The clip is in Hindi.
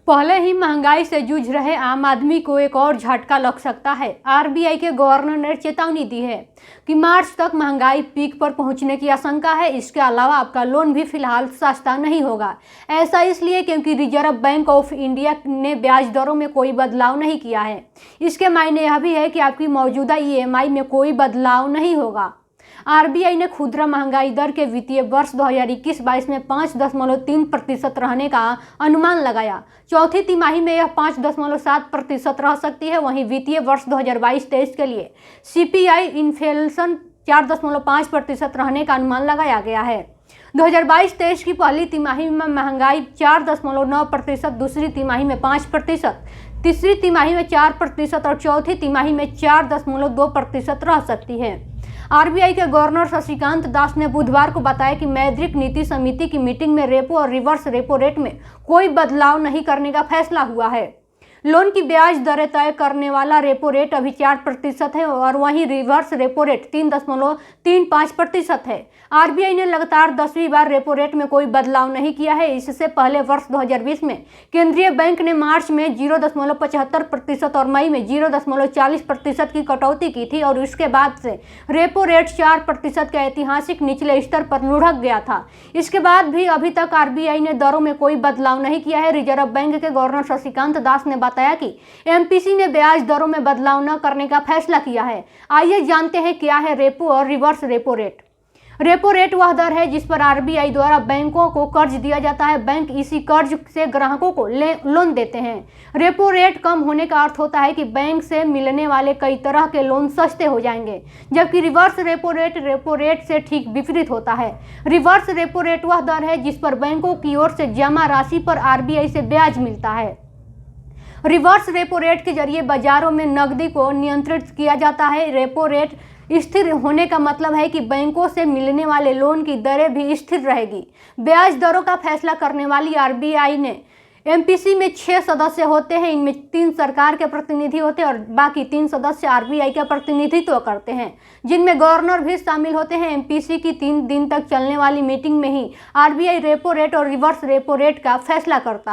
पहले ही महंगाई से जूझ रहे आम आदमी को एक और झटका लग सकता है। आरबीआई के गवर्नर ने चेतावनी दी है कि मार्च तक महंगाई पीक पर पहुंचने की आशंका है। इसके अलावा आपका लोन भी फिलहाल सस्ता नहीं होगा। ऐसा इसलिए क्योंकि रिजर्व बैंक ऑफ इंडिया ने ब्याज दरों में कोई बदलाव नहीं किया है। इसके मायने यह भी है कि आपकी मौजूदा ईएमआई में कोई बदलाव नहीं होगा। आरबीआई ने खुदरा महंगाई दर के वित्तीय वर्ष 2021-22 में 5.3% रहने का अनुमान लगाया। चौथी तिमाही में यह 5.7% रह सकती है। वहीं वित्तीय वर्ष 2022-23 के लिए सीपीआई इन्फ्लेशन 4.5% रहने का अनुमान लगाया गया है। 2022-23 की पहली तिमाही में महंगाई 4.9%, दूसरी तिमाही में 5%, तीसरी तिमाही में 4% और चौथी तिमाही में 4.2% रह सकती है। आरबीआई के गवर्नर शक्तिकांत दास ने बुधवार को बताया कि मौद्रिक नीति समिति की मीटिंग में रेपो और रिवर्स रेपो रेट में कोई बदलाव नहीं करने का फैसला हुआ है। लोन की ब्याज दरें तय करने वाला रेपो रेट अभी 4% है और वहीं रिवर्स रेपो रेट 3.35% है। आरबीआई ने लगातार 10वीं बार रेपो रेट में कोई बदलाव नहीं किया है। इससे पहले वर्ष 2020 में केंद्रीय बैंक ने मार्च में 0.75% और मई में 0.40% की कटौती की थी और इसके बाद से रेपो रेट 4% के ऐतिहासिक निचले स्तर पर लुढ़क गया था। इसके बाद भी अभी तक आरबीआई ने दरों में कोई बदलाव नहीं किया है। रिजर्व बैंक के गवर्नर शक्तिकांत दास ने बताया कि एमपीसी ने ब्याज दरों में बदलाव न करने का फैसला किया है। आइए जानते हैं क्या है रेपो और reverse repo rate. Repo rate वह दर है जिस पर आरबीआई द्वारा बैंकों को कर्ज दिया जाता है। बैंक इसी कर्ज से ग्राहकों को लोन देते हैं। रेपो रेट कम होने का अर्थ होता है कि बैंक से मिलने वाले कई तरह के लोन सस्ते हो जाएंगे, जबकि रिवर्स रेपो रेट से ठीक विपरीत होता है। रिवर्स रेपो रेट वह दर है जिस पर बैंकों की ओर से जमा राशि पर आरबीआई से ब्याज मिलता है। रिवर्स रेपो रेट के जरिए बाजारों में नकदी को नियंत्रित किया जाता है। रेपो रेट स्थिर होने का मतलब है कि बैंकों से मिलने वाले लोन की दरें भी स्थिर रहेगी। ब्याज दरों का फैसला करने वाली आरबीआई ने एमपीसी में 6 सदस्य होते हैं। इनमें 3 सरकार के प्रतिनिधि होते हैं और बाकी 3 सदस्य आरबीआई का प्रतिनिधित्व करते हैं, जिनमें गवर्नर भी शामिल होते हैं। एमपीसी की 3 दिन तक चलने वाली मीटिंग में ही आरबीआई रेपो रेट और रिवर्स रेपो रेट का फैसला करता है।